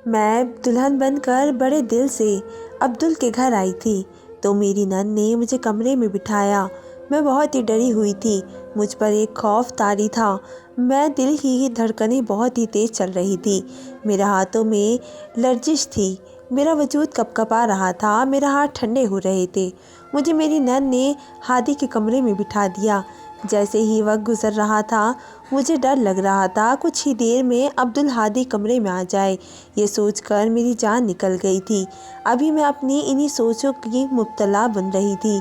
میں دلہن بن کر بڑے دل سے عبدل کے گھر آئی تھی تو میری نند نے مجھے کمرے میں بٹھایا۔ میں بہت ہی ڈری ہوئی تھی، مجھ پر ایک خوف طاری تھا۔ میں دل کی دھڑکنیں بہت ہی تیز چل رہی تھی، میرے ہاتھوں میں لرزش تھی، میرا وجود کپکپا رہا تھا، میرے ہاتھ ٹھنڈے ہو رہے تھے۔ مجھے میری نند نے ہادی کے کمرے میں بٹھا دیا۔ جیسے ہی وقت گزر رہا تھا مجھے ڈر لگ رہا تھا کچھ ہی دیر میں عبدل ہادی کمرے میں آ جائے۔ یہ سوچ کر میری جان نکل گئی تھی۔ ابھی میں اپنی انہی سوچوں کی مبتلا بن رہی تھی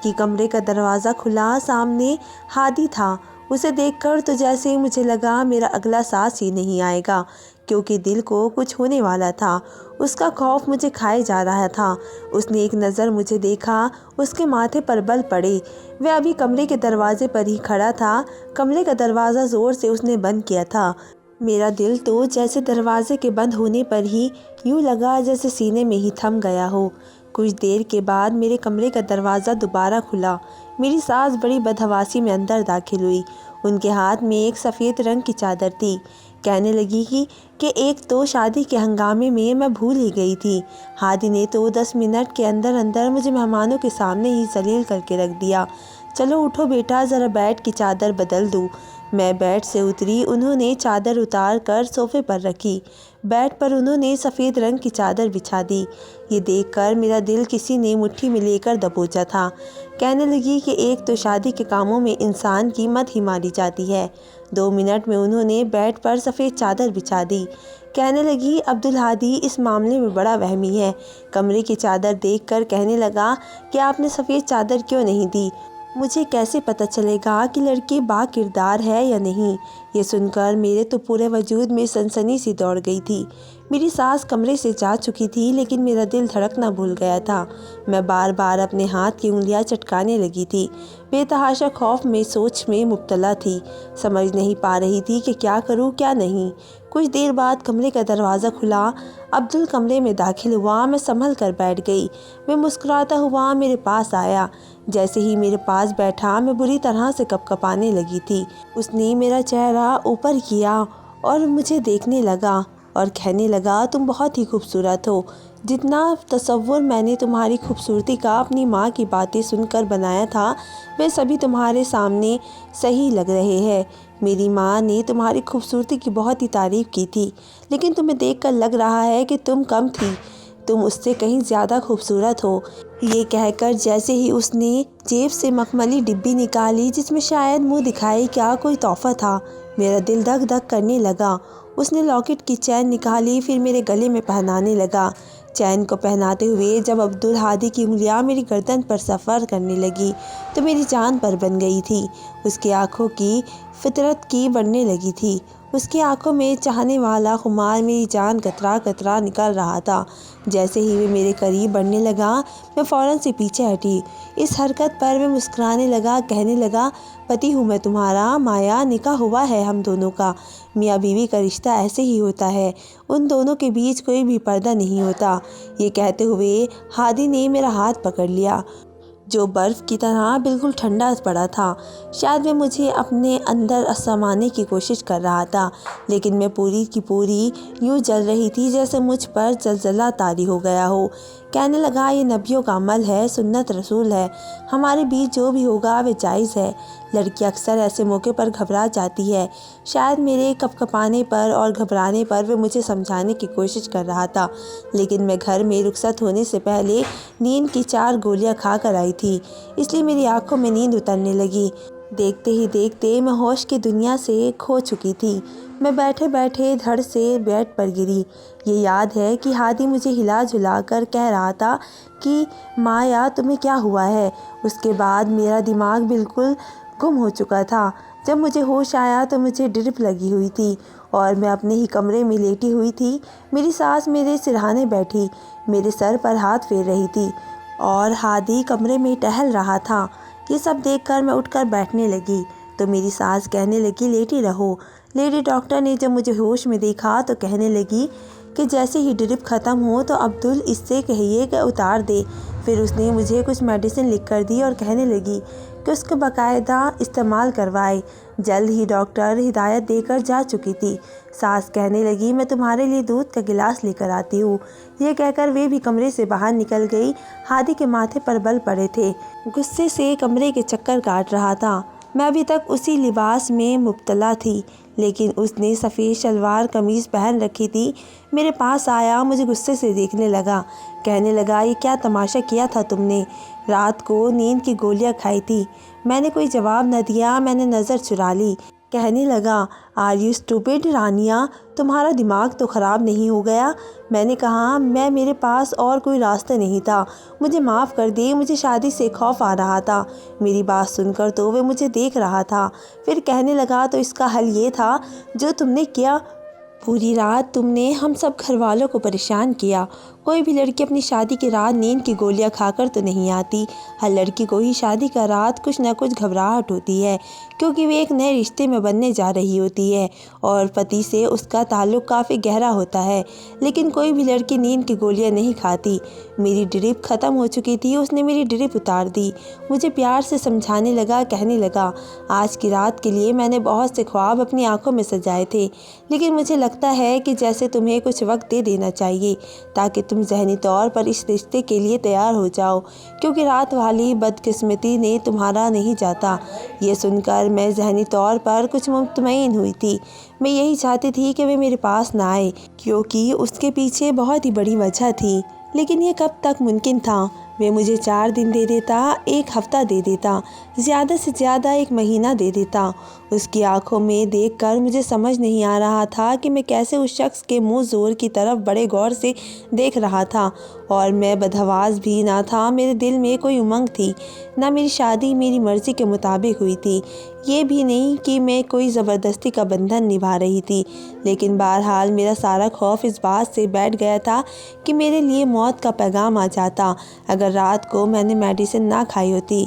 کہ کمرے کا دروازہ کھلا، سامنے ہادی تھا۔ اسے دیکھ کر تو جیسے ہی مجھے لگا میرا اگلا سانس ہی نہیں آئے گا، کیونکہ دل کو کچھ ہونے والا تھا۔ اس کا خوف مجھے کھائے جا رہا تھا۔ اس نے ایک نظر مجھے دیکھا، اس کے ماتھے پر بل پڑے۔ وہ ابھی کمرے کے دروازے پر ہی کھڑا تھا۔ کمرے کا دروازہ زور سے اس نے بند کیا تھا۔ میرا دل تو جیسے دروازے کے بند ہونے پر ہی یوں لگا جیسے سینے میں ہی تھم گیا ہو۔ کچھ دیر کے بعد میرے کمرے کا دروازہ دوبارہ کھلا۔ میری ساس بڑی بدحواسی میں اندر داخل ہوئی۔ ان کے ہاتھ میں ایک سفید رنگ کی چادر تھی۔ کہنے لگی کہ ایک تو شادی کے ہنگامے میں بھول ہی گئی تھی۔ ہادی نے تو 10 منٹ کے اندر اندر مجھے مہمانوں کے سامنے ہی ذلیل کر کے رکھ دیا۔ چلو اٹھو بیٹا، ذرا بیڈ کی چادر بدل دوں۔ میں بیڈ سے اتری، انہوں نے چادر اتار کر صوفے پر رکھی۔ بیڈ پر انہوں نے سفید رنگ کی چادر بچھا دی۔ یہ دیکھ کر میرا دل کسی نے مٹھی میں لے کر دبوچا تھا۔ کہنے لگی کہ ایک تو شادی کے کاموں میں انسان کی مت ہی ماری جاتی ہے۔ 2 منٹ میں انہوں نے بیڈ پر سفید چادر بچھا دی۔ کہنے لگی عبدل ہادی اس معاملے میں بڑا وہمی ہے۔ کمرے کی چادر دیکھ کر کہنے لگا کہ آپ نے سفید چادر کیوں نہیں دی؟ مجھے کیسے پتہ چلے گا کہ لڑکی با کردار ہے یا نہیں؟ یہ سن کر میرے تو پورے وجود میں سنسنی سی دوڑ گئی تھی۔ میری ساس کمرے سے جا چکی تھی لیکن میرا دل دھڑکنا بھول گیا تھا۔ میں بار بار اپنے ہاتھ کی انگلیاں چٹکانے لگی تھی۔ بے تحاشا خوف میں سوچ میں مبتلا تھی، سمجھ نہیں پا رہی تھی کہ کیا کروں کیا نہیں۔ کچھ دیر بعد کمرے کا دروازہ کھلا، عبدل کمرے میں داخل ہوا۔ میں سنبھل کر بیٹھ گئی۔ وہ مسکراتا ہوا میرے پاس آیا۔ جیسے ہی میرے پاس بیٹھا میں بری طرح سے کپکپانے لگی تھی۔ اس نے میرا چہرہ اوپر کیا اور مجھے دیکھنے لگا اور کہنے لگا تم بہت ہی خوبصورت ہو۔ جتنا تصور میں نے تمہاری خوبصورتی کا اپنی ماں کی باتیں سن کر بنایا تھا وہ سبھی تمہارے سامنے صحیح لگ رہے ہیں۔ میری ماں نے تمہاری خوبصورتی کی بہت ہی تعریف کی تھی، لیکن تمہیں دیکھ کر لگ رہا ہے کہ تم کم تھی، تم اس سے کہیں زیادہ خوبصورت ہو۔ یہ کہہ کر جیسے ہی اس نے جیب سے مخملی ڈبی نکالی جس میں شاید منہ دکھائی کیا کوئی تحفہ تھا، میرا دل دھک دھک کرنے لگا۔ اس نے لاکٹ کی چین نکالی، پھر میرے گلے میں پہنانے لگا۔ چین کو پہناتے ہوئے جب عبدل ہادی کی انگلیاں میری گردن پر سفر کرنے لگی تو میری جان پر بن گئی تھی۔ اس کی آنکھوں کی فطرت کی بڑھنے لگی تھی۔ اس کی آنکھوں میں چاہنے والا خمار میری جان قطرہ قطرہ نکل رہا تھا۔ جیسے ہی وہ میرے قریب بڑھنے لگا میں فوراً سے پیچھے ہٹی۔ اس حرکت پر وہ مسکرانے لگا، کہنے لگا پتی ہوں میں تمہارا مایا، نکاح ہوا ہے ہم دونوں کا۔ میاں بیوی کا رشتہ ایسے ہی ہوتا ہے، ان دونوں کے بیچ کوئی بھی پردہ نہیں ہوتا۔ یہ کہتے ہوئے ہادی نے میرا ہاتھ پکڑ لیا جو برف کی طرح بالکل ٹھنڈا پڑا تھا۔ شاید وہ مجھے اپنے اندر سمانے کی کوشش کر رہا تھا، لیکن میں پوری کی پوری یوں جل رہی تھی جیسے مجھ پر زلزلہ طاری ہو گیا ہو۔ کہنے لگا یہ نبیوں کا عمل ہے، سنت رسول ہے، ہمارے بیچ جو بھی ہوگا وہ جائز ہے۔ لڑکی اکثر ایسے موقع پر گھبرا جاتی ہے۔ شاید میرے کپکپانے پر اور گھبرانے پر وہ مجھے سمجھانے کی کوشش کر رہا تھا، لیکن میں گھر میں رخصت ہونے سے پہلے نیند کی 4 گولیاں کھا کر آئی تھی، اس لیے میری آنکھوں میں نیند اترنے لگی۔ دیکھتے ہی دیکھتے میں ہوش کی دنیا سے کھو چکی تھی۔ میں بیٹھے بیٹھے دھڑ سے بیڈ پر گری۔ یہ یاد ہے کہ ہادی مجھے ہلا جلا کر کہہ رہا تھا کہ مایا تمہیں کیا ہوا ہے؟ اس کے بعد میرا دماغ بالکل گم ہو چکا تھا۔ جب مجھے ہوش آیا تو مجھے ڈرپ لگی ہوئی تھی اور میں اپنے ہی کمرے میں لیٹی ہوئی تھی۔ میری ساس میرے سرہانے بیٹھی میرے سر پر ہاتھ پھیر رہی تھی اور ہادی کمرے میں ٹہل رہا تھا۔ یہ سب دیکھ کر میں اٹھ کر بیٹھنے لگی تو میری ساس کہنے لگی لیٹی رہو۔ لیڈی ڈاکٹر نے جب مجھے ہوش میں دیکھا تو کہنے لگی کہ جیسے ہی ڈرپ ختم ہو تو عبدل اس سے کہیے کہ اتار دے۔ پھر اس نے مجھے کچھ میڈیسن لکھ کر دی اور کہنے لگی کہ اس کو باقاعدہ استعمال کروائے۔ جلد ہی ڈاکٹر ہدایت دے کر جا چکی تھی۔ ساس کہنے لگی میں تمہارے لیے دودھ کا گلاس لے کر آتی ہوں۔ یہ کہہ کر وہ بھی کمرے سے باہر نکل گئی۔ ہادی کے ماتھے پر بل پڑے تھے، غصے سے کمرے کے چکر کاٹ رہا تھا۔ میں ابھی تک اسی لباس میں مبتلا تھی، لیکن اس نے سفید شلوار قمیض پہن رکھی تھی۔ میرے پاس آیا، مجھے غصے سے دیکھنے لگا، کہنے لگا یہ کیا تماشا کیا تھا تم نے؟ رات کو نیند کی گولیاں کھائی تھی؟ میں نے کوئی جواب نہ دیا، میں نے نظر چرا لی۔ کہنے لگا آر یو اسٹوپڈ رانیہ، تمہارا دماغ تو خراب نہیں ہو گیا؟ میں نے کہا میرے پاس اور کوئی راستہ نہیں تھا، مجھے معاف کر دے، مجھے شادی سے خوف آ رہا تھا۔ میری بات سن کر تو وہ مجھے دیکھ رہا تھا، پھر کہنے لگا تو اس کا حل یہ تھا جو تم نے کیا؟ پوری رات تم نے ہم سب گھر والوں کو پریشان کیا۔ کوئی بھی لڑکی اپنی شادی کی رات نیند کی گولیاں کھا کر تو نہیں آتی۔ ہر لڑکی کو ہی شادی کا رات کچھ نہ کچھ گھبراہٹ ہوتی ہے، کیونکہ وہ ایک نئے رشتے میں بننے جا رہی ہوتی ہے اور پتی سے اس کا تعلق کافی گہرا ہوتا ہے۔ لیکن کوئی بھی لڑکی نیند کی گولیاں نہیں کھاتی۔ میری ڈرپ ختم ہو چکی تھی، اس نے میری ڈرپ اتار دی۔ مجھے پیار سے سمجھانے لگا، کہنے لگا آج کی رات کے لیے میں نے بہت سے خواب اپنی آنکھوں میں سجائے تھے، لیکن مجھے لگتا ہے کہ جیسے تمہیں کچھ وقت دے دینا چاہیے تاکہ تم ذہنی طور پر اس رشتے کے لیے تیار ہو جاؤ، کیونکہ رات والی بدقسمتی نے تمہارا نہیں جاتا۔ یہ سن کر میں ذہنی طور پر کچھ مطمئن ہوئی تھی۔ میں یہی چاہتی تھی کہ وہ میرے پاس نہ آئے، کیونکہ اس کے پیچھے بہت ہی بڑی وجہ تھی، لیکن یہ کب تک ممکن تھا؟ وہ مجھے 4 دن دے دیتا، 1 ہفتہ دے دیتا، زیادہ سے زیادہ 1 مہینہ دے دیتا۔ اس کی آنکھوں میں دیکھ کر مجھے سمجھ نہیں آ رہا تھا کہ میں کیسے اس شخص کے منہ زور کی طرف بڑے غور سے دیکھ رہا تھا، اور میں بدحواس بھی نہ تھا۔ میرے دل میں کوئی امنگ تھی، نہ میری شادی میری مرضی کے مطابق ہوئی تھی، یہ بھی نہیں کہ میں کوئی زبردستی کا بندھن نبھا رہی تھی، لیکن بہرحال میرا سارا خوف اس بات سے بیٹھ گیا تھا کہ میرے لیے موت کا پیغام آ جاتا اگر رات کو میں نے میڈیسن نہ کھائی ہوتی۔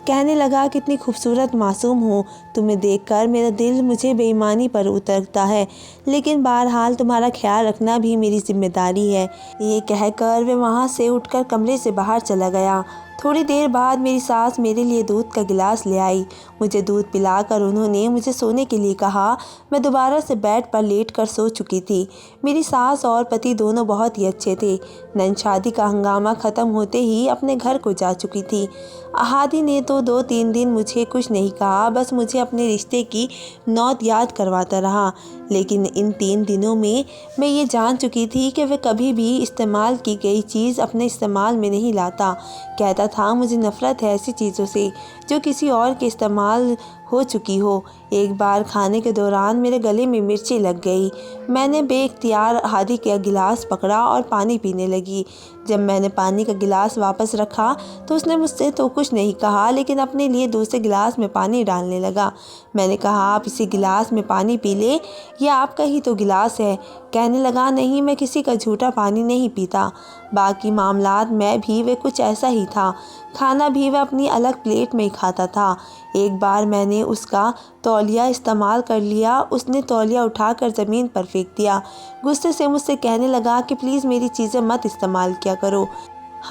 کہنے لگا کتنی خوبصورت معصوم ہو، تمہیں دیکھ کر میرا دل مجھے بے ایمانی پر اترتا ہے، لیکن بہرحال تمہارا خیال رکھنا بھی میری ذمہ داری ہے۔ یہ کہہ کر وہ وہاں سے اٹھ کر کمرے سے باہر چلا گیا۔ تھوڑی دیر بعد میری ساس میرے لیے دودھ کا گلاس لے آئی۔ مجھے دودھ پلا کر انہوں نے مجھے سونے کے لیے کہا۔ میں دوبارہ سے بیڈ پر لیٹ کر سو چکی تھی۔ میری ساس اور پتی دونوں بہت ہی اچھے تھے۔ نن شادی کا ہنگامہ ختم ہوتے ہی اپنے گھر کو جا چکی تھی۔ ہادی نے تو 2-3 دن مجھے کچھ نہیں کہا، بس مجھے اپنے رشتے کی نوت یاد کرواتا رہا، لیکن ان 3 دنوں میں یہ جان چکی تھی کہ وہ کبھی بھی استعمال کی گئی چیز اپنے استعمال میں نہیں لاتا۔ کہتا تھا مجھے نفرت ہے ایسی چیزوں سے جو کسی اور کے استعمال ہو چکی ہو۔ ایک بار کھانے کے دوران میرے گلے میں مرچی لگ گئی۔ میں نے بے اختیار ہادی کا گلاس پکڑا اور پانی پینے لگی۔ جب میں نے پانی کا گلاس واپس رکھا تو اس نے مجھ سے تو کچھ نہیں کہا، لیکن اپنے لیے دوسرے گلاس میں پانی ڈالنے لگا۔ میں نے کہا آپ اسی گلاس میں پانی پی لیں، یہ آپ کا ہی تو گلاس ہے۔ کہنے لگا نہیں، میں کسی کا جھوٹا پانی نہیں پیتا۔ باقی معاملات میں بھی وہ کچھ ایسا ہی تھا، کھانا بھی وہ اپنی الگ پلیٹ میں ہی کھاتا تھا۔ ایک بار میں نے اس کا تولیہ استعمال کر لیا، اس نے تولیہ اٹھا کر زمین پر پھینک دیا۔ غصے سے مجھ سے کہنے لگا کہ پلیز میری چیزیں مت استعمال کیا کرو۔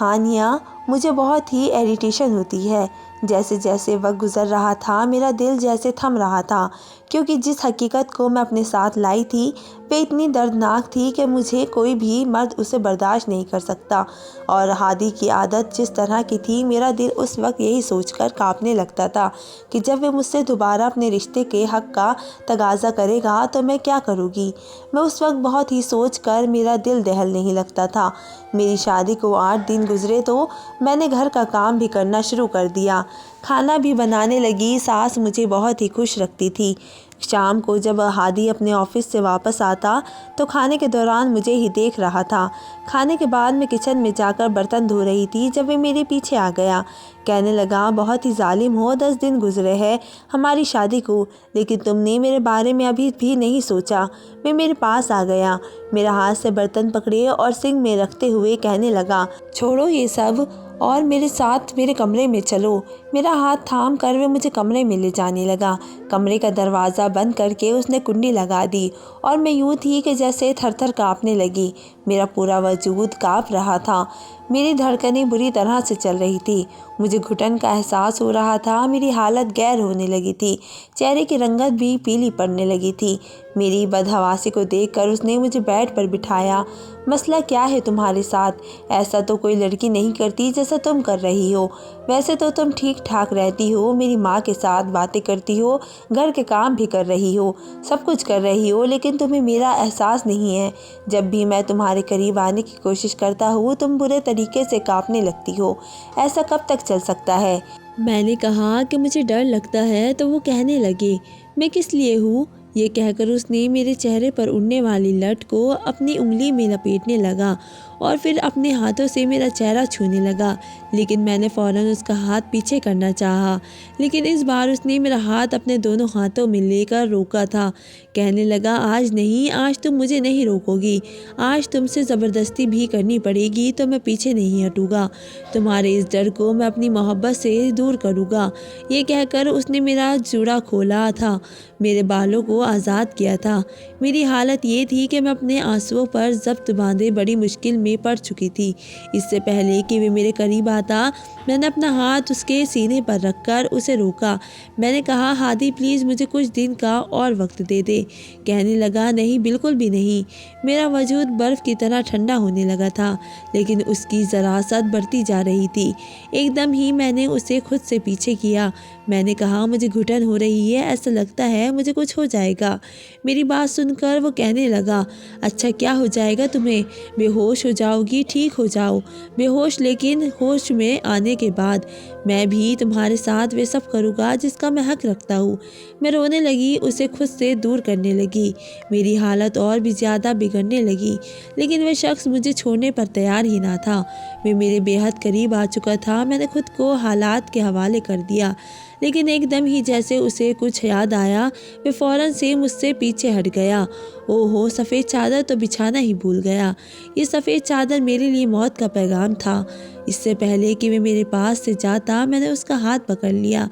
ہانیہ، مجھے بہت ہی ایریٹیشن ہوتی ہے۔ جیسے جیسے وقت گزر رہا تھا میرا دل جیسے تھم رہا تھا، کیونکہ جس حقیقت کو میں اپنے ساتھ لائی تھی وہ اتنی دردناک تھی کہ مجھے کوئی بھی مرد اسے برداشت نہیں کر سکتا، اور ہادی کی عادت جس طرح کی تھی میرا دل اس وقت یہی سوچ کر کانپنے لگتا تھا کہ جب وہ مجھ سے دوبارہ اپنے رشتے کے حق کا تقاضا کرے گا تو میں کیا کروں گی۔ میں اس وقت بہت ہی سوچ کر میرا دل دہل نہیں لگتا تھا۔ میری شادی کو 8 دن گزرے تو میں نے گھر کا کام بھی کرنا شروع کر دیا، کھانا بھی بنانے لگی۔ ساس مجھے بہت ہی خوش رکھتی تھی۔ شام کو جب ہادی اپنے آفس سے واپس آتا تو کھانے کے دوران مجھے ہی دیکھ رہا تھا۔ کھانے کے بعد میں کچن میں جا کر برتن دھو رہی تھی جب وہ میرے پیچھے آ گیا۔ کہنے لگا بہت ہی ظالم ہو، 10 دن گزرے ہیں ہماری شادی کو، لیکن تم نے میرے بارے میں ابھی بھی نہیں سوچا۔ میں میرے پاس آ گیا، میرا ہاتھ سے برتن پکڑے اور سنک میں رکھتے ہوئے کہنے لگا چھوڑو یہ سب اور میرے ساتھ میرے کمرے میں چلو۔ میرا ہاتھ تھام کر وہ مجھے کمرے میں لے جانے لگا۔ کمرے کا دروازہ بند کر کے اس نے کنڈی لگا دی اور میں یوں تھی کہ جیسے تھر تھر کانپنے لگی۔ میرا پورا وجود کانپ رہا تھا، میری دھڑکنیں بری طرح سے چل رہی تھی، مجھے گھٹن کا احساس ہو رہا تھا، میری حالت غیر ہونے لگی تھی، چہرے کی رنگت بھی پیلی پڑنے لگی تھی۔ میری بدحواسی کو دیکھ کر اس نے مجھے بیڈ پر بٹھایا۔ مسئلہ کیا ہے تمہارے ساتھ؟ ایسا تو کوئی لڑکی نہیں کرتی جیسا تم کر رہی ہو۔ ویسے تو تم ٹھیک ٹھاک رہتی ہو، میری ماں کے ساتھ باتیں کرتی ہو، گھر کے کام بھی کر رہی ہو، سب کچھ کر رہی ہو، لیکن تمہیں میرا احساس نہیں ہے۔ جب بھی میں تمہارے قریب آنے کی کوشش کرتا ہوں تم برے طریقے سے کانپنے لگتی ہو۔ ایسا کب تک چل سکتا ہے؟ میں نے کہا کہ مجھے ڈر لگتا ہے، تو وہ کہنے لگے میں کس لیے ہوں؟ یہ کہہ کر اس نے میرے چہرے پر اڑنے والی لٹ کو اپنی انگلی میں لپیٹنے لگا اور پھر اپنے ہاتھوں سے میرا چہرہ چھونے لگا، لیکن میں نے فوراً اس کا ہاتھ پیچھے کرنا چاہا، لیکن اس بار اس نے میرا ہاتھ اپنے دونوں ہاتھوں میں لے کر روکا تھا۔ کہنے لگا آج نہیں، آج تم مجھے نہیں روکو گی، آج تم سے زبردستی بھی کرنی پڑے گی تو میں پیچھے نہیں ہٹوں گا، تمہارے اس ڈر کو میں اپنی محبت سے دور کروں گا۔ یہ کہہ کر اس نے میرا جوڑا کھولا تھا، میرے بالوں کو آزاد کیا تھا۔ میری حالت یہ تھی کہ میں اپنے آنسوؤں پر ضبط باندھے بڑی مشکل میں پڑ چکی تھی۔ اس سے پہلے کہ وہ میرے قریب آتا میں نے اپنا ہاتھ اس کے سینے پر رکھ کر اسے روکا۔ میں نے کہا ہادی پلیز مجھے کچھ دن کا اور وقت دے دے۔ کہنے لگا نہیں، بالکل بھی نہیں۔ میرا وجود برف کی طرح ٹھنڈا ہونے لگا تھا، لیکن اس کی ذراست بڑھتی جا رہی تھی۔ ایک دم ہی میں نے اسے خود سے پیچھے کیا۔ میں نے کہا مجھے گھٹن ہو رہی ہے، ایسا لگتا ہے مجھے کچھ ہو جائے گا۔ میری بات سن کر وہ کہنے لگا اچھا کیا ہو جائے گا تمہیں؟ بے ہوش ہو جاؤ گی، ٹھیک ہو جاؤ بے ہوش، لیکن ہوش میں آنے کے بعد میں بھی تمہارے ساتھ وہ سب کروں گا جس کا میں حق رکھتا ہوں۔ میں رونے لگی، اسے خود سے دور کرنے لگی، میری حالت اور بھی زیادہ بگڑنے لگی، لیکن وہ شخص مجھے چھوڑنے پر تیار ہی نہ تھا۔ وہ میرے بے حد قریب آ چکا تھا، میں نے خود کو حالات کے حوالے کر دیا، لیکن ایک دم ہی جیسے اسے کچھ یاد آیا وہ فوراً سے مجھ سے پیچھے ہٹ گیا۔ اوہو، سفید چادر تو بچھانا ہی بھول گیا۔ یہ سفید چادر میرے لیے موت کا پیغام تھا۔ اس سے پہلے کہ وہ میرے پاس سے جاتا میں نے اس کا ہاتھ پکڑ لیا۔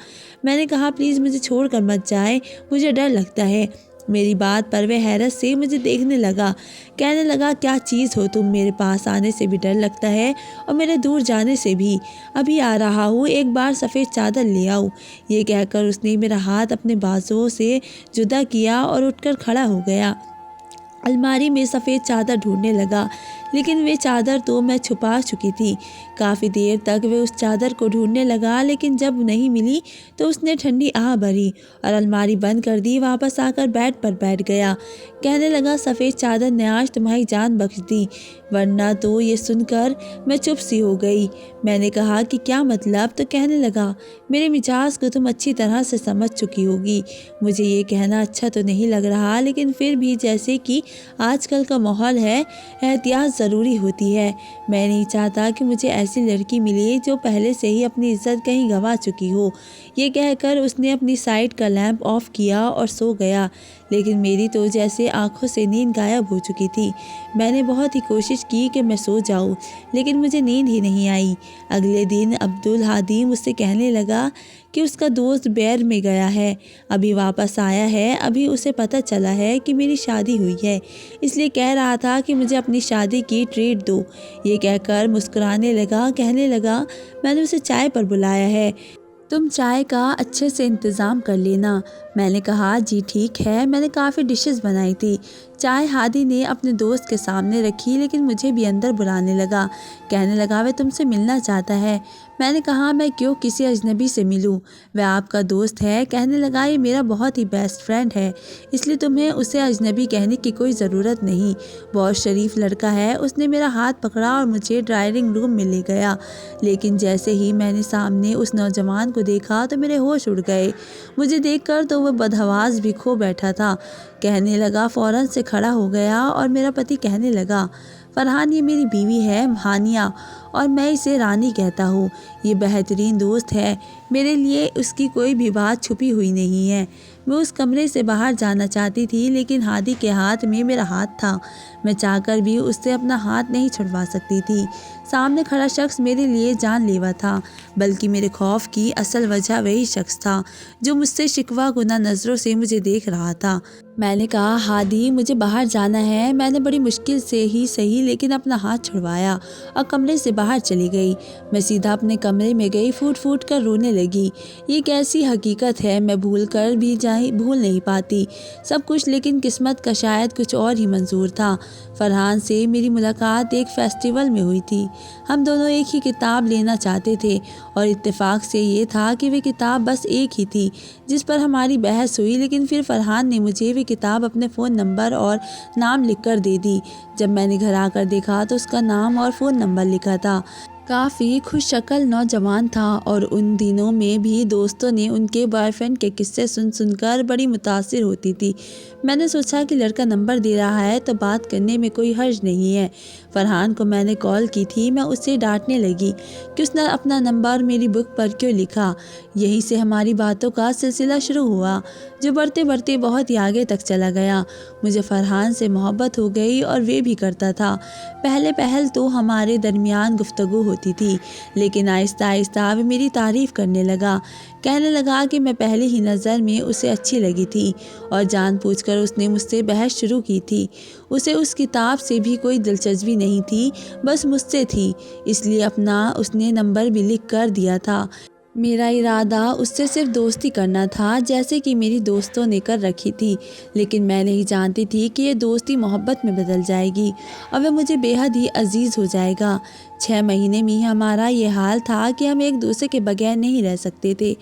میں نے کہا پلیز مجھے چھوڑ کر مت جائے، مجھے ڈر لگتا ہے۔ میری بات پر وہ حیرت سے مجھے دیکھنے لگا، کہنے لگا کیا چیز ہو تم، میرے پاس آنے سے بھی ڈر لگتا ہے اور میرے دور جانے سے بھی؟ ابھی آ رہا ہوں، ایک بار سفید چادر لے آؤ۔ یہ کہہ کر اس نے میرا ہاتھ اپنے بازوؤں سے جدا کیا اور اٹھ کر کھڑا ہو گیا۔ الماری میں سفید چادر ڈھونڈنے لگا، لیکن وہ چادر تو میں چھپا چکی تھی۔ کافی دیر تک وہ اس چادر کو ڈھونڈنے لگا، لیکن جب نہیں ملی تو اس نے ٹھنڈی آہ بھری اور الماری بند کر دی، واپس آ کر بیڈ پر بیٹھ گیا۔ کہنے لگا سفید چادر نے آج تمہاری جان بخش دی، ورنہ تو۔ یہ سن کر میں چپ سی ہو گئی۔ میں نے کہا کہ کیا مطلب؟ تو کہنے لگا میرے مزاج کو تم اچھی طرح سے سمجھ چکی ہوگی، مجھے یہ کہنا اچھا تو نہیں لگ رہا، لیکن پھر بھی جیسے کہ آج کل کا ماحول ہے احتیاط ضروری ہوتی ہے۔ میں نہیں چاہتا کہ مجھے ایسی لڑکی ملے جو پہلے سے ہی اپنی عزت کہیں گنوا چکی ہو۔ یہ کہہ کر اس نے اپنی سائیڈ کا لیمپ آف کیا اور سو گیا، لیکن میری تو جیسے آنکھوں سے نیند غائب ہو چکی تھی۔ میں نے بہت ہی کوشش کی کہ میں سو جاؤں، لیکن مجھے نیند ہی نہیں آئی۔ اگلے دن عبدالہادی مجھ سے کہنے لگا کہ اس کا دوست بیر میں گیا ہے، ابھی واپس آیا ہے، ابھی اسے پتہ چلا ہے کہ میری شادی ہوئی ہے، اس لیے کہہ رہا تھا کہ مجھے اپنی شادی کی ٹریٹ دو۔ یہ کہہ کر مسکرانے لگا، کہنے لگا میں نے اسے چائے پر بلایا ہے، تم چائے کا اچھے سے انتظام کر لینا۔ میں نے کہا جی ٹھیک ہے۔ میں نے کافی ڈشز بنائی تھی۔ چائے ہادی نے اپنے دوست کے سامنے رکھی، لیکن مجھے بھی اندر بلانے لگا، کہنے لگا وہ تم سے ملنا چاہتا ہے۔ میں نے کہا میں کیوں کسی اجنبی سے ملوں، وہ آپ کا دوست ہے۔ کہنے لگا یہ میرا بہت ہی بیسٹ فرینڈ ہے، اس لیے تمہیں اسے اجنبی کہنے کی کوئی ضرورت نہیں، بہت شریف لڑکا ہے۔ اس نے میرا ہاتھ پکڑا اور مجھے ڈرائنگ روم میں لے گیا، لیکن جیسے ہی میں نے سامنے اس نوجوان کو دیکھا تو میرے ہوش اڑ گئے۔ مجھے دیکھ کر تو وہ بدحواس بھی کھو بیٹھا تھا۔ کہنے لگا فوراً سے کھڑا ہو گیا اور میرا پتی کہنے لگا فرحان یہ میری بیوی ہے ہانیہ، اور میں اسے رانی کہتا ہوں۔ یہ بہترین دوست ہے، میرے لیے اس کی کوئی بھی بات چھپی ہوئی نہیں ہے۔ میں اس کمرے سے باہر جانا چاہتی تھی، لیکن ہادی کے ہاتھ میں میرا ہاتھ تھا۔ میں چاہ کر بھی اس سے اپنا ہاتھ نہیں چھڑوا سکتی تھی۔ سامنے کھڑا شخص میرے لیے جان لیوا تھا، بلکہ میرے خوف کی اصل وجہ وہی شخص تھا جو مجھ سے شکوہ گناہ نظروں سے مجھے دیکھ رہا تھا۔ میں نے کہا، ہادی مجھے باہر جانا ہے۔ میں نے بڑی مشکل سے ہی صحیح لیکن اپنا ہاتھ چھڑوایا اور کمرے سے باہر چلی گئی۔ میں سیدھا اپنے کمرے میں گئی، پھوٹ پھوٹ کر رونے لگی۔ یہ ایک ایسی حقیقت ہے میں بھول نہیں پاتی سب کچھ، لیکن قسمت کا شاید کچھ اور ہی منظور تھا۔ فرحان سے میری ملاقات ایک فیسٹیول میں ہوئی تھی۔ ہم دونوں ایک ہی کتاب لینا چاہتے تھے، اور اتفاق سے یہ تھا کہ وہ کتاب بس ایک ہی تھی جس پر ہماری بحث ہوئی، لیکن پھر فرحان نے مجھے وہ کتاب اپنے فون نمبر اور نام لکھ کر دے دی۔ جب میں نے گھر آ کر دیکھا تو اس کا نام اور فون نمبر لکھا تھا۔ کافی خوش شکل نوجوان تھا، اور ان دنوں میں بھی دوستوں نے ان کے بوائے فرینڈ کے قصے سن کر بڑی متاثر ہوتی تھی۔ میں نے سوچا کہ لڑکا نمبر دے رہا ہے تو بات کرنے میں کوئی حرج نہیں ہے۔ فرحان کو میں نے کال کی تھی۔ میں اسے ڈانٹنے لگی کہ اس نے اپنا نمبر میری بک پر کیوں لکھا۔ یہیں سے ہماری باتوں کا سلسلہ شروع ہوا، جو بڑھتے بڑھتے بہت ہی آگے تک چلا گیا۔ مجھے فرحان سے محبت ہو گئی، اور وہ بھی کرتا تھا۔ پہل تو ہمارے درمیان گفتگو ہوتی تھی، لیکن آہستہ آہستہ وہ میری تعریف کرنے لگا۔ کہنے لگا کہ میں پہلی ہی نظر میں اسے اچھی لگی تھی، اور جان بوجھ کر اس نے مجھ سے بحث شروع کی تھی۔ اسے اس کتاب سے بھی کوئی دلچسپی نہیں تھی، بس مجھ سے تھی، اس لیے اس نے نمبر بھی لکھ کر دیا تھا۔ میرا ارادہ اس سے صرف دوستی کرنا تھا، جیسے کہ میری دوستوں نے کر رکھی تھی، لیکن میں نہیں جانتی تھی کہ یہ دوستی محبت میں بدل جائے گی، اور وہ مجھے بے حد ہی عزیز ہو جائے گا۔ 6 مہینے میں ہمارا یہ حال تھا کہ ہم ایک دوسرے کے بغیر نہیں رہ سکتے تھے۔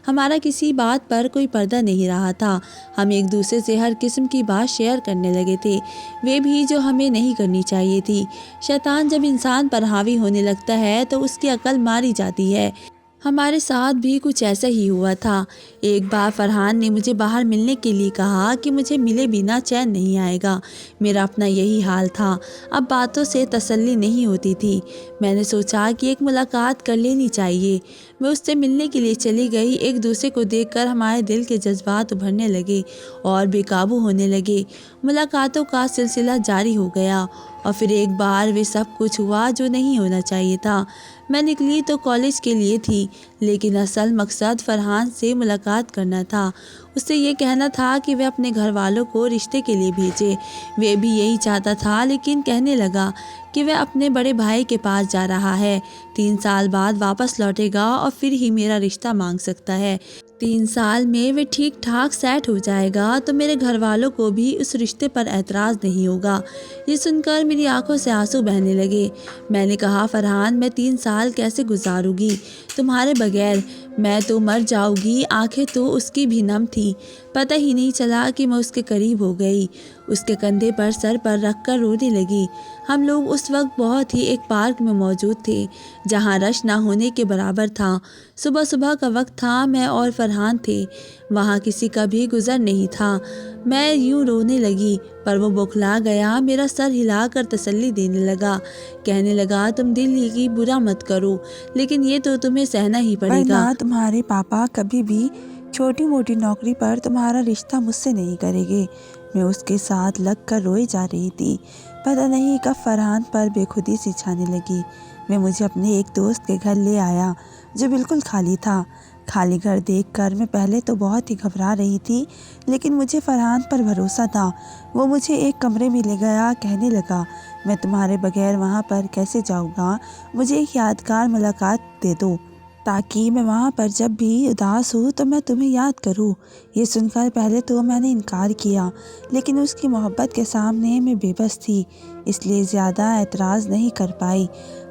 ہمارا کسی بات پر کوئی پردہ نہیں رہا تھا۔ ہم ایک دوسرے سے ہر قسم کی بات شیئر کرنے لگے تھے، وہ بھی جو ہمیں نہیں کرنی چاہیے تھی۔ شیطان جب انسان پر حاوی ہونے لگتا ہے تو اس کی عقل ماری جاتی ہے۔ ہمارے ساتھ بھی کچھ ایسا ہی ہوا تھا۔ ایک بار فرحان نے مجھے باہر ملنے کے لیے کہا کہ مجھے ملے بنا چین نہیں آئے گا۔ میرا اپنا یہی حال تھا۔ اب باتوں سے تسلی نہیں ہوتی تھی۔ میں نے سوچا کہ ایک ملاقات کر لینی چاہیے۔ میں اس سے ملنے کے لیے چلی گئی۔ ایک دوسرے کو دیکھ کر ہمارے دل کے جذبات ابھرنے لگے اور بے قابو ہونے لگے۔ ملاقاتوں کا سلسلہ جاری ہو گیا، اور پھر ایک بار وہ سب کچھ ہوا جو نہیں ہونا چاہیے تھا۔ میں نکلی تو کالج کے لیے تھی، لیکن اصل مقصد فرحان سے ملاقات کرنا تھا۔ اس سے یہ کہنا تھا کہ وہ اپنے گھر والوں کو رشتے کے لیے بھیجے۔ وہ بھی یہی چاہتا تھا، لیکن کہنے لگا کہ وہ اپنے بڑے بھائی کے پاس جا رہا ہے، 3 سال بعد واپس لوٹے گا اور پھر ہی میرا رشتہ مانگ سکتا ہے۔ 3 سال میں وہ ٹھیک ٹھاک سیٹ ہو جائے گا تو میرے گھر والوں کو بھی اس رشتے پر اعتراض نہیں ہوگا۔ یہ سن کر میری آنکھوں سے آنسو بہنے لگے۔ میں نے کہا، فرحان میں 3 سال کیسے گزاروں گی تمہارے بغیر؟ میں تو مر جاؤں گی۔ آنکھیں تو اس کی بھی نم تھی۔ پتہ ہی نہیں چلا کہ میں اس کے قریب ہو گئی، اس کے کندھے پر سر پر رکھ کر رونے لگی۔ ہم لوگ اس وقت بہت ہی ایک پارک میں موجود تھے جہاں رش نہ ہونے کے برابر تھا۔ صبح کا وقت تھا، میں اور فرحان تھے، وہاں کسی کا بھی گزر نہیں تھا۔ میں یوں رونے لگی، پر وہ بوکھلا گیا، میرا سر ہلا کر تسلی دینے لگا، کہنے لگا تم دل ہی کی برا مت کرو، لیکن یہ تو تمہیں سہنا ہی پڑے گا، ورنہ تمہارے پاپا کبھی بھی چھوٹی موٹی نوکری پر تمہارا رشتہ مجھ سے نہیں کریں گے۔ میں اس کے ساتھ لگ کر روئی جا رہی تھی۔ پتہ نہیں کب فرحان پر بے خودی سی چھانے لگی۔ میں مجھے اپنے ایک دوست کے گھر لے آیا جو بالکل خالی تھا۔ خالی گھر دیکھ کر میں پہلے تو بہت ہی گھبرا رہی تھی، لیکن مجھے فرحان پر بھروسہ تھا۔ وہ مجھے ایک کمرے میں لے گیا، کہنے لگا میں تمہارے بغیر وہاں پر کیسے جاؤں گا، مجھے ایک یادگار ملاقات دے دو تاکہ میں وہاں پر جب بھی اداس ہوں تو میں تمہیں یاد کروں۔ یہ سن کر پہلے تو میں نے انکار کیا، لیکن اس کی محبت کے سامنے میں بے بس تھی، اس لیے زیادہ اعتراض نہیں کر پائی۔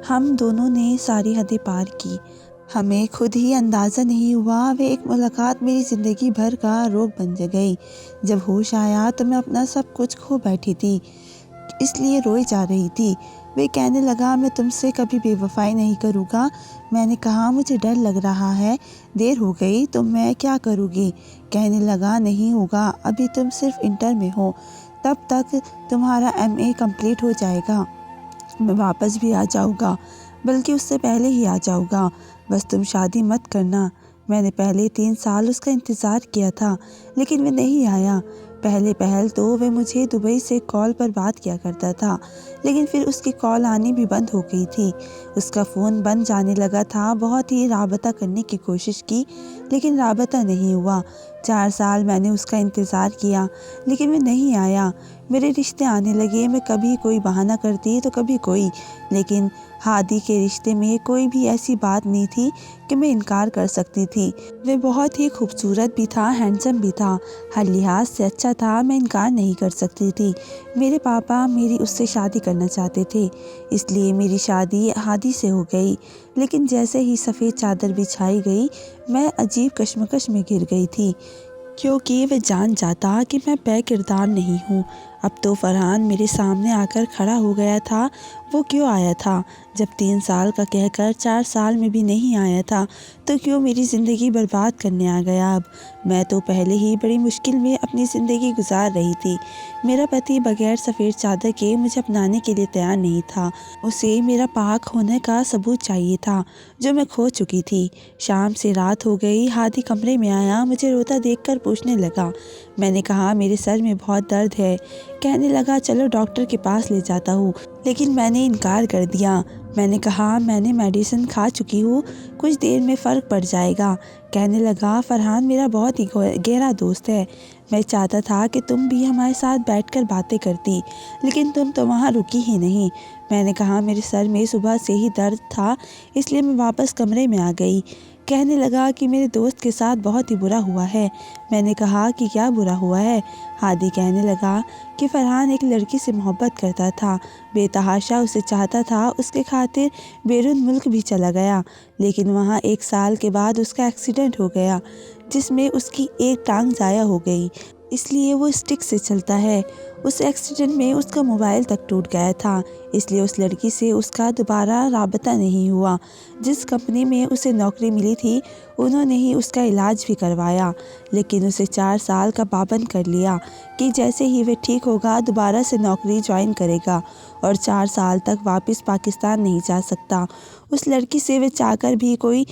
ہم دونوں نے ساری حدیں پار کی۔ ہمیں خود ہی اندازہ نہیں ہوا وہ ایک ملاقات میری زندگی بھر کا روگ بن گئی۔ جب ہوش آیا تو میں اپنا سب کچھ کھو بیٹھی تھی، اس لیے روئی جا رہی تھی۔ وہ کہنے لگا میں تم سے کبھی بے وفائی نہیں کروں گا۔ میں نے کہا مجھے ڈر لگ رہا ہے، دیر ہو گئی تو میں کیا کروں گی؟ کہنے لگا نہیں ہوگا، ابھی تم صرف انٹر میں ہو، تب تک تمہارا MA کمپلیٹ ہو جائے گا، میں واپس بھی آ جاؤں گا، بلکہ اس سے پہلے ہی آ جاؤں گا، بس تم شادی مت کرنا۔ میں نے پہلے 3 سال اس کا انتظار کیا تھا، لیکن وہ نہیں آیا۔ پہل تو وہ مجھے دبئی سے کال پر بات کیا کرتا تھا، لیکن پھر اس کی کال آنی بھی بند ہو گئی تھی۔ اس کا فون بند جانے لگا تھا۔ بہت ہی رابطہ کرنے کی کوشش کی، لیکن رابطہ نہیں ہوا۔ 4 سال میں نے اس کا انتظار کیا، لیکن وہ نہیں آیا۔ میرے رشتے آنے لگے، میں کبھی کوئی بہانہ کرتی تو کبھی کوئی، لیکن ہادی کے رشتے میں کوئی بھی ایسی بات نہیں تھی کہ میں انکار کر سکتی تھی۔ وہ بہت ہی خوبصورت بھی تھا، ہینڈسم بھی تھا، ہر لحاظ سے اچھا تھا، میں انکار نہیں کر سکتی تھی۔ میرے پاپا میری اس سے شادی کرنا چاہتے تھے، اس لیے میری شادی ہادی سے ہو گئی۔ لیکن جیسے ہی سفید چادر بچھائی گئی، میں عجیب کشمکش میں گر گئی تھی، کیونکہ وہ جان جاتا کہ میں بے کردار نہیں ہوں۔ اب تو فرحان میرے سامنے آ کر کھڑا ہو گیا تھا۔ وہ کیوں آیا تھا؟ جب 3 سال کا کہہ کر 4 سال میں بھی نہیں آیا تھا، تو کیوں میری زندگی برباد کرنے آ گیا؟ اب میں تو پہلے ہی بڑی مشکل میں اپنی زندگی گزار رہی تھی۔ میرا پتی بغیر سفید چادر کے مجھے اپنانے کے لیے تیار نہیں تھا۔ اسے میرا پاک ہونے کا ثبوت چاہیے تھا، جو میں کھو چکی تھی۔ شام سے رات ہو گئی۔ ہادی کمرے میں آیا، مجھے روتا دیکھ کر پوچھنے لگا۔ میں نے کہا میرے سر میں بہت درد ہے۔ کہنے لگا چلو ڈاکٹر کے پاس لے جاتا ہوں، لیکن میں نے انکار کر دیا۔ میں نے کہا میں نے میڈیسن کھا چکی ہوں، کچھ دیر میں فرق پڑ جائے گا۔ کہنے لگا فرحان میرا بہت ہی گہرا دوست ہے، میں چاہتا تھا کہ تم بھی ہمارے ساتھ بیٹھ کر باتیں کرتی، لیکن تم تو وہاں رکی ہی نہیں۔ میں نے کہا میرے سر میں صبح سے ہی درد تھا، اس لیے میں واپس کمرے میں آ گئی۔ کہنے لگا کہ میرے دوست کے ساتھ بہت ہی برا ہوا ہے۔ میں نے کہا کہ کیا برا ہوا ہے؟ ہادی کہنے لگا کہ فرحان ایک لڑکی سے محبت کرتا تھا، بے تحاشا اسے چاہتا تھا، اس کے خاطر بیرون ملک بھی چلا گیا، لیکن وہاں 1 سال کے بعد اس کا ایکسیڈنٹ ہو گیا، جس میں اس کی ایک ٹانگ ضائع ہو گئی، اس لیے وہ اسٹک سے چلتا ہے۔ اس ایکسیڈنٹ میں اس کا موبائل تک ٹوٹ گیا تھا، اس لیے اس لڑکی سے اس کا دوبارہ رابطہ نہیں ہوا۔ جس کمپنی میں اسے نوکری ملی تھی، انہوں نے ہی اس کا علاج بھی کروایا، لیکن اسے 4 سال کا پابند کر لیا کہ جیسے ہی وہ ٹھیک ہوگا دوبارہ سے نوکری جوائن کرے گا، اور 4 سال تک واپس پاکستان نہیں جا سکتا۔ اس لڑکی سے وہ چاہ کر بھی کوئی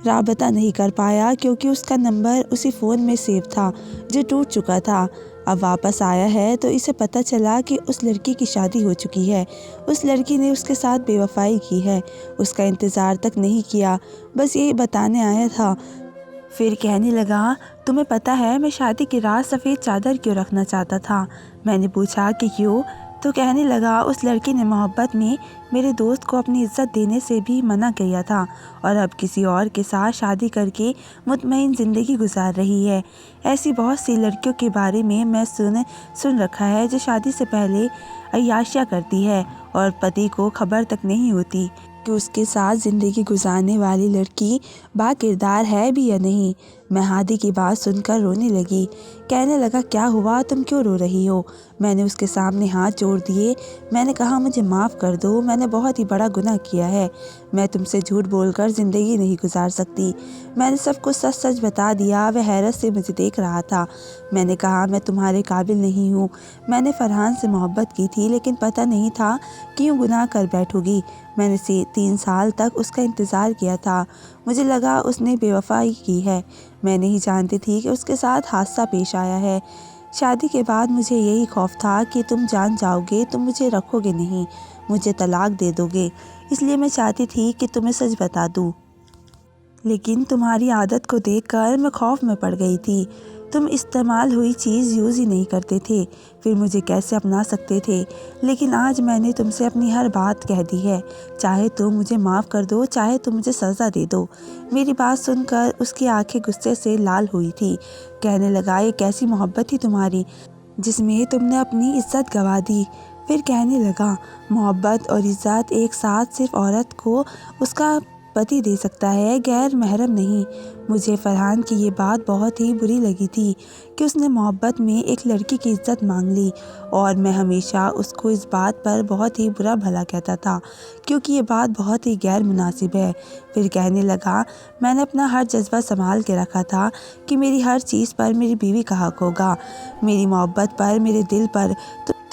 رابطہ نہیں کر پایا، کیونکہ اس کا نمبر اسی فون میں سیو تھا جو ٹوٹ چکا تھا۔ اب واپس آیا ہے تو اسے پتہ چلا کہ اس لڑکی کی شادی ہو چکی ہے۔ اس لڑکی نے اس کے ساتھ بے وفائی کی ہے، اس کا انتظار تک نہیں کیا، بس یہی بتانے آیا تھا۔ پھر کہنے لگا تمہیں پتہ ہے میں شادی کی رات سفید چادر کیوں رکھنا چاہتا تھا؟ میں نے پوچھا کہ کیوں؟ تو کہنے لگا اس لڑکی نے محبت میں میرے دوست کو اپنی عزت دینے سے بھی منع کیا تھا، اور اب کسی اور کے ساتھ شادی کر کے مطمئن زندگی گزار رہی ہے۔ ایسی بہت سی لڑکیوں کے بارے میں سن رکھا ہے جو شادی سے پہلے عیاشیاں کرتی ہے اور پتی کو خبر تک نہیں ہوتی کہ اس کے ساتھ زندگی گزارنے والی لڑکی با کردار ہے بھی یا نہیں۔ میں ہادی کی بات سن کر رونے لگی۔ کہنے لگا کیا ہوا، تم کیوں رو رہی ہو؟ میں نے اس کے سامنے ہاتھ جوڑ دیے۔ میں نے کہا مجھے معاف کر دو، میں نے بہت ہی بڑا گناہ کیا ہے، میں تم سے جھوٹ بول کر زندگی نہیں گزار سکتی۔ میں نے سب کچھ سچ سچ بتا دیا۔ وہ حیرت سے مجھے دیکھ رہا تھا۔ میں نے کہا میں تمہارے قابل نہیں ہوں، میں نے فرحان سے محبت کی تھی، لیکن پتہ نہیں تھا کہ یوں گناہ کر بیٹھوں گی۔ میں نے 3 سال تک اس کا انتظار کیا تھا، مجھے لگا اس نے بے وفائی کی ہے، میں نہیں جانتی تھی کہ اس کے ساتھ حادثہ پیش آیا ہے۔ شادی کے بعد مجھے یہی خوف تھا کہ تم جان جاؤ گے، تم مجھے رکھو گے نہیں، مجھے طلاق دے دو گے، اس لیے میں چاہتی تھی کہ تمہیں سچ بتا دوں، لیکن تمہاری عادت کو دیکھ کر میں خوف میں پڑ گئی تھی۔ تم استعمال ہوئی چیز یوز ہی نہیں کرتے تھے، پھر مجھے کیسے اپنا سکتے تھے؟ لیکن آج میں نے تم سے اپنی ہر بات کہہ دی ہے، چاہے تم مجھے معاف کر دو، چاہے تم مجھے سزا دے دو۔ میری بات سن کر اس کی آنکھیں غصے سے لال ہوئی تھی۔ کہنے لگا یہ کیسی محبت تھی تمہاری جس میں تم نے اپنی عزت گنوا دی؟ پھر کہنے لگا محبت اور عزت ایک ساتھ صرف عورت کو اس کا پتی دے سکتا ہے، غیر محرم نہیں۔ مجھے فرحان کی یہ بات بہت ہی بری لگی تھی کہ اس نے محبت میں ایک لڑکی کی عزت مانگ لی، اور میں ہمیشہ اس کو اس بات پر بہت ہی برا بھلا کہتا تھا، کیونکہ یہ بات بہت ہی غیر مناسب ہے۔ پھر کہنے لگا میں نے اپنا ہر جذبہ سنبھال کے رکھا تھا کہ میری ہر چیز پر میری بیوی کا حق ہوگا، میری محبت پر، میرے دل پر۔